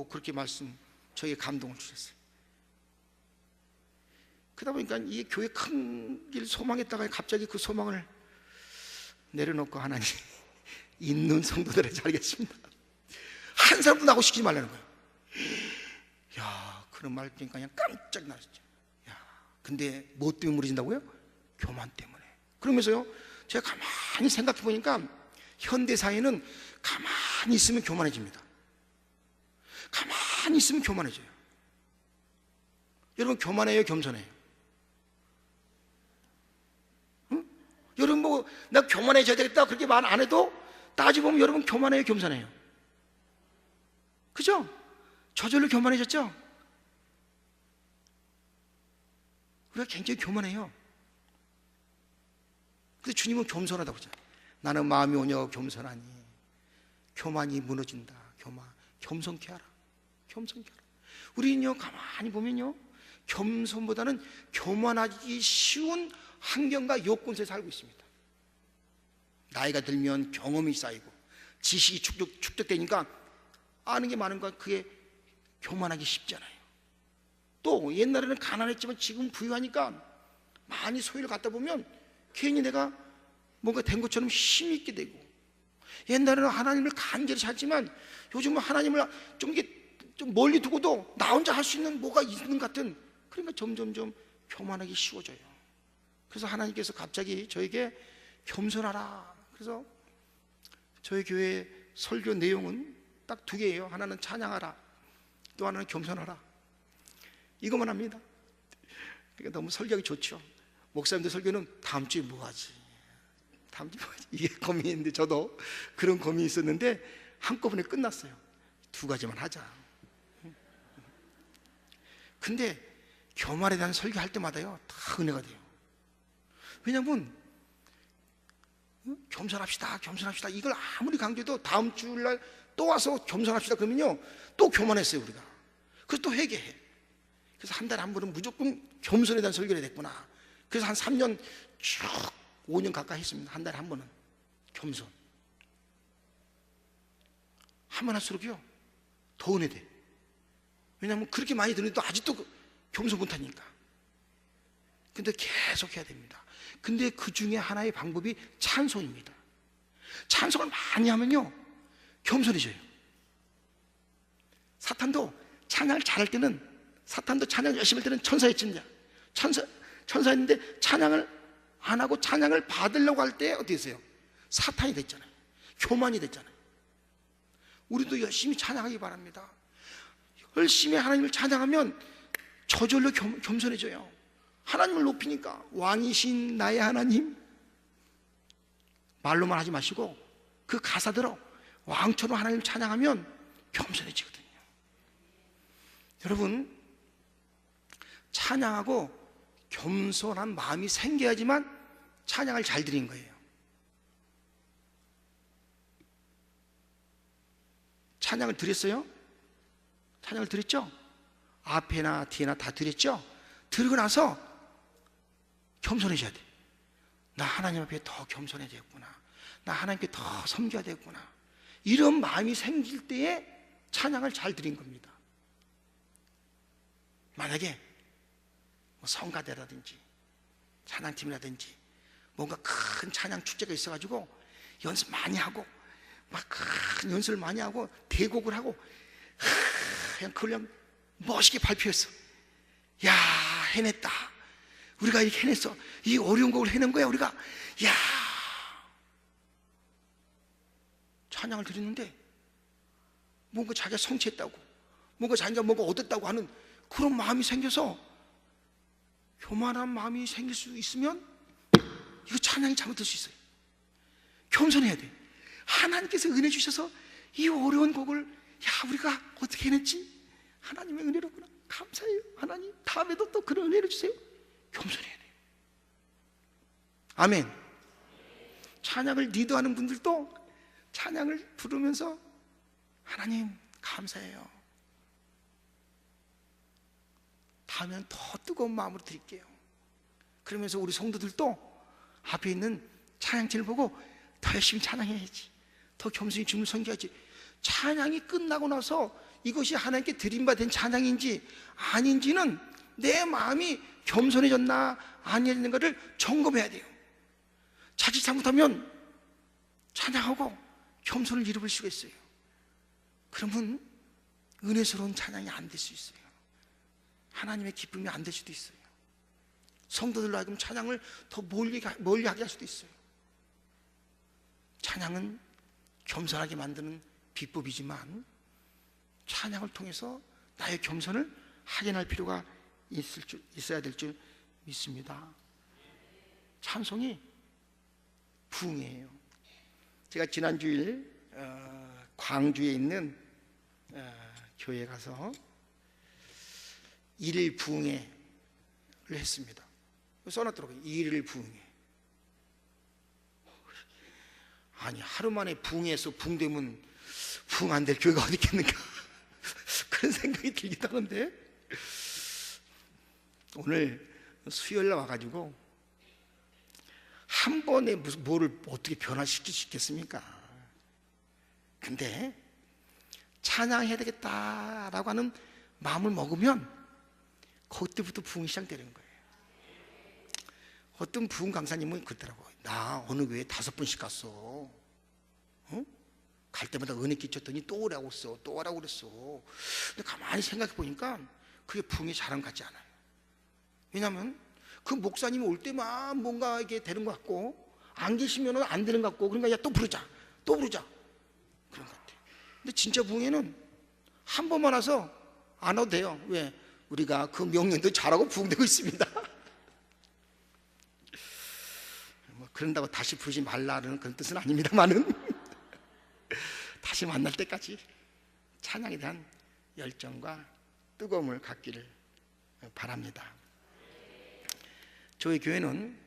Speaker 1: 그렇게 말씀, 저에게 감동을 주셨어요. 그러다 보니까 이 교회 큰 길 소망했다가 갑자기 그 소망을 내려놓고 하나님, 있는 성도들에게 잘하겠습니다. 한 사람도 나고 시키지 말라는 거예요. 야, 그런 말 듣니까 그냥 깜짝 놀랐죠. 야, 근데 뭐 때문에 무너진다고요? 교만 때문에. 그러면서요, 제가 가만히 생각해 보니까 현대 사회는 가만히 있으면 교만해집니다. 가만히 있으면 교만해져요. 여러분, 교만해요, 겸손해요? 응? 여러분, 뭐 나 교만해져야 되겠다 그렇게 말 안 해도 따지보면 여러분 교만해요, 겸손해요? 그죠? 저절로 교만해졌죠? 우리가 굉장히 교만해요. 근데 주님은 겸손하다고 그러잖아요. 나는 마음이 오냐 겸손하니 교만이 무너진다. 겸손케 하라. 겸손케 하라. 우리는요, 가만히 보면요, 겸손보다는 교만하기 쉬운 환경과 요건 속에 살고 있습니다. 나이가 들면 경험이 쌓이고 지식이 축적되니까 아는 게 많은 건 그게 교만하기 쉽잖아요. 또 옛날에는 가난했지만 지금 부유하니까 많이 소유를 갖다 보면 괜히 내가 뭔가 된 것처럼 힘있게 되고, 옛날에는 하나님을 간절히 찾지만 요즘은 하나님을 좀 멀리 두고도 나 혼자 할 수 있는 뭐가 있는 것 같은, 그러니까 점점점 교만하기 쉬워져요. 그래서 하나님께서 갑자기 저에게 겸손하라. 그래서 저희 교회 설교 내용은 딱 두 개예요. 하나는 찬양하라, 또 하나는 겸손하라. 이것만 합니다. 그러니까 너무 설교하기 좋죠. 목사님들 설교는 다음 주에 뭐 하지? 다음 주에 뭐 하지? 이게 고민인데, 저도 그런 고민이 있었는데 한꺼번에 끝났어요. 두 가지만 하자. 근데 교만에 대한 설교할 때마다요, 다 은혜가 돼요. 왜냐하면 겸손합시다, 겸손합시다, 이걸 아무리 강조해도 다음 주일날 또 와서 겸손합시다 그러면요, 또 교만했어요 우리가. 그래서 또 회개해. 그래서 한 달에 한 번은 무조건 겸손에 대한 설교를 해야 됐구나. 그래서 한 3년 쭉 5년 가까이 했습니다. 한 달에 한 번은 겸손. 하면 할수록요 더 은혜돼. 왜냐하면 그렇게 많이 들으니까 아직도 겸손 못하니까. 근데 계속 해야 됩니다. 근데 그 중에 하나의 방법이 찬송입니다. 찬송을 많이 하면요 겸손해져요. 사탄도 찬양을 잘할 때는, 사탄도 찬양 열심히 할 때는 천사의 찐자, 천사였는데 찬양을 안 하고 찬양을 받으려고 할 때 어떻게 했어요? 사탄이 됐잖아요. 교만이 됐잖아요. 우리도 열심히 찬양하기 바랍니다. 열심히 하나님을 찬양하면 저절로 겸손해져요. 하나님을 높이니까. 왕이신 나의 하나님, 말로만 하지 마시고 그 가사대로 왕처럼 하나님을 찬양하면 겸손해지거든요. 여러분, 찬양하고 겸손한 마음이 생겨야지만 찬양을 잘 드린 거예요. 찬양을 드렸어요? 찬양을 드렸죠? 앞에나 뒤에나 다 드렸죠? 드리고 나서 겸손해져야 돼. 나 하나님 앞에 더 겸손해야 되겠구나. 나 하나님께 더 섬겨야 되겠구나. 이런 마음이 생길 때에 찬양을 잘 드린 겁니다. 만약에 뭐 성가대라든지 찬양팀이라든지 뭔가 큰 찬양 축제가 있어가지고 연습 많이 하고 막 큰 연습을 많이 하고 대곡을 하고 그냥 그걸 그냥 멋있게 발표했어. 야, 해냈다. 우리가 이렇게 해냈어. 이 어려운 곡을 해낸 거야 우리가. 야, 찬양을 드렸는데 뭔가 자기가 성취했다고, 뭔가 자기가 뭔가 얻었다고 하는 그런 마음이 생겨서, 교만한 마음이 생길 수 있으면 이거 찬양이 잘못될 수 있어요. 겸손해야 돼. 하나님께서 은혜 주셔서 이 어려운 곡을 우리가 어떻게 해냈지? 하나님의 은혜로구나. 감사해요. 하나님, 다음에도 또 그런 은혜를 주세요. 겸손해야 돼요. 아멘. 찬양을 리드하는 분들도 찬양을 부르면서 하나님 감사해요. 다음엔 더 뜨거운 마음으로 드릴게요. 그러면서 우리 성도들도 앞에 있는 찬양팀을 보고 더 열심히 찬양해야지, 더 겸손히 주님을 섬겨야지. 찬양이 끝나고 나서 이것이 하나님께 드림받은 찬양인지 아닌지는 내 마음이 겸손해졌나 아니었는가를 점검해야 돼요. 자칫 잘못하면 찬양하고 겸손을 잃어버릴 수가 있어요. 그러면 은혜스러운 찬양이 안 될 수 있어요. 하나님의 기쁨이 안 될 수도 있어요. 성도들로 하여금 찬양을 더 멀리 하게 할 수도 있어요. 찬양은 겸손하게 만드는 비법이지만 찬양을 통해서 나의 겸손을 확인할 필요가 있어야 될 줄 믿습니다. 찬송이 부흥이에요. 제가 지난 주일 광주에 있는 교회에 가서 일일 부흥회를 했습니다. 써놨더라고요. 일일 부흥회. 아니, 하루 만에 부흥해서 부흥되면 부흥 안 될 교회가 어디 있겠는가 그런 생각이 들기도 하는데, 오늘 수요일날 와가지고 한 번에 무슨 뭐를 어떻게 변화시킬 수 있겠습니까? 근데 찬양해야 되겠다라고 하는 마음을 먹으면 그때부터 부흥이 시작되는 거예요. 어떤 부흥 강사님은 그러더라고요. 나 어느 교회에 5번씩 갔어. 어? 갈 때마다 은혜 끼쳤더니 또 오라고 했어, 또 오라고 그랬어. 근데 가만히 생각해 보니까 그게 부흥의 자랑 같지 않아요. 왜냐하면 그 목사님이 올 때만 뭔가 이게 되는 것 같고, 안 계시면 안 되는 것 같고, 그러니까 야 또 부르자, 또 부르자, 그런 것 같아요. 근데 진짜 부흥회는 한 번만 와서 안 와도 돼요. 왜? 우리가 그 명령도 잘하고 부흥되고 있습니다. 뭐 그런다고 다시 부르지 말라는 그런 뜻은 아닙니다만은 다시 만날 때까지 찬양에 대한 열정과 뜨거움을 갖기를 바랍니다. 저희 교회는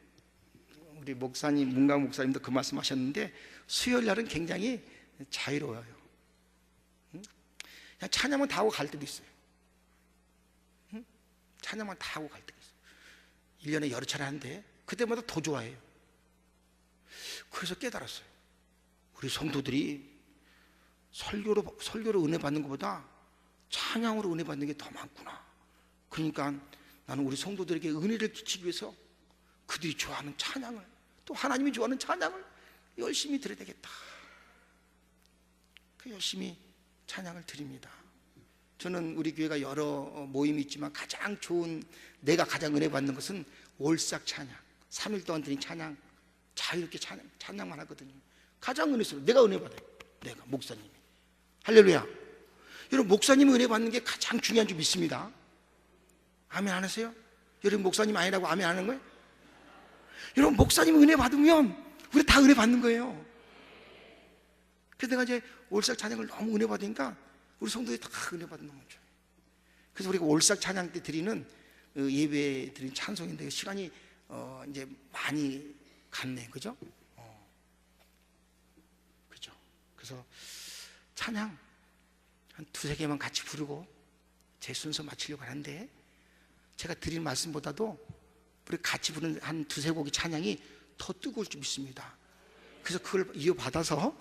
Speaker 1: 우리 목사님, 문강 목사님도 그 말씀하셨는데, 수요일 날은 굉장히 자유로워요. 그냥 찬양만 다 하고 갈 때도 있어요. 찬양만 다 하고 갈 때도 있어요. 1년에 여러 차례 하는데 그때마다 더 좋아해요. 그래서 깨달았어요. 우리 성도들이 설교로 은혜 받는 것보다 찬양으로 은혜 받는 게 더 많구나. 그러니까 나는 우리 성도들에게 은혜를 끼치기 위해서 그들이 좋아하는 찬양을, 또 하나님이 좋아하는 찬양을 열심히 드려야 되겠다. 그 열심히 찬양을 드립니다. 저는 우리 교회가 여러 모임이 있지만 가장 좋은, 내가 가장 은혜 받는 것은 올싹 찬양, 3일 동안 드린 찬양, 자유롭게 찬양만 하거든요. 가장 은혜스러워. 내가 은혜 받아요. 내가, 목사님이. 할렐루야. 여러분, 목사님이 은혜 받는 게 가장 중요한 줄 믿습니다. 아멘 안 하세요? 여러분, 목사님 아니라고 아멘 안 하는 거예요? 여러분, 목사님 은혜 받으면 우리 다 은혜 받는 거예요. 그래서 내가 이제 올싹 찬양을 너무 은혜 받으니까 우리 성도들이 다 은혜 받는 거죠. 그래서 우리가 올싹 찬양 때 드리는 예배 드리는 찬송인데 시간이 이제 많이 갔네, 그죠? 그죠? 그래서 찬양 한 2-3개만 같이 부르고 제 순서 마치려고 하는데, 제가 드린 말씀보다도 우리 같이 부르는 한 2-3곡의 찬양이 더 뜨거울 줄 믿습니다. 그래서 그걸 이어받아서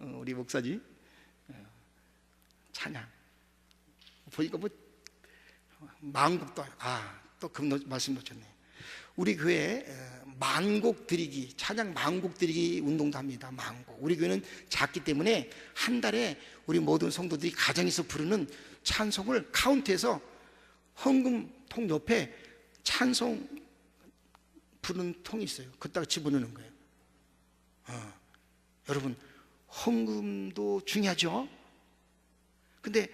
Speaker 1: 우리 목사님 찬양 보니까 뭐 만곡도, 또 그 말씀 놓쳤네. 우리 교회에 만곡 드리기, 찬양 만곡 드리기 운동도 합니다. 만곡. 우리 교회는 작기 때문에 한 달에 우리 모든 성도들이 가정에서 부르는 찬송을 카운트해서 헌금통 옆에 찬송 부르는 통이 있어요. 그따가 집어넣는 거예요. 여러분, 헌금도 중요하죠. 근데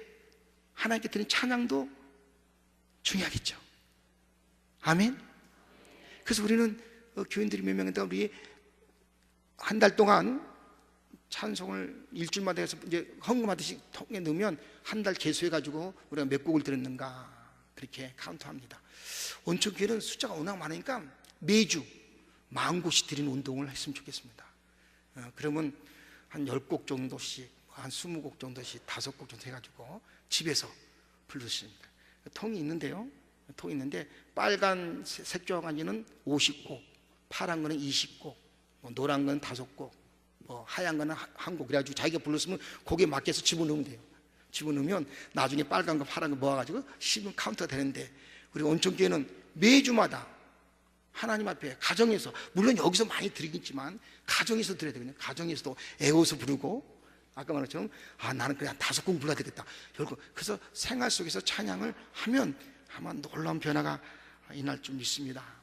Speaker 1: 하나님께 드리는 찬양도 중요하겠죠. 아멘. 그래서 우리는 교인들이 몇 명인데 우리 한 달 동안 찬송을 일주일마다 해서 이제 헌금하듯이 통에 넣으면 한 달 개수해가지고 우리가 몇 곡을 들었는가 그렇게 카운트합니다. 온천교회는 숫자가 워낙 많으니까 매주 10,000곡씩 드리는 운동을 했으면 좋겠습니다. 그러면 한 10곡 정도씩, 한 20곡 정도씩, 5곡 정도 해가지고 집에서 부르십니다. 통이 있는데요. 통이 있는데 빨간 색조항아지는 50곡, 파란 거는 20곡, 노란 거는 5곡, 하얀 거는 한 곡. 그래가지고 자기가 불렀으면 곡에 맞게서 집어넣으면 돼요. 집어넣으면 나중에 빨간 거 파란 거 모아가지고 씹으면 카운트가 되는데, 우리 온천교회는 매주마다 하나님 앞에 가정에서, 물론 여기서 많이 드리겠지만 가정에서 드려야 되거든요. 가정에서도 애워서 부르고, 아까 말한 것처럼 나는 그냥 5곡 불러야 되겠다. 그래서 생활 속에서 찬양을 하면 아마 놀라운 변화가 일어날 줄 믿습니다.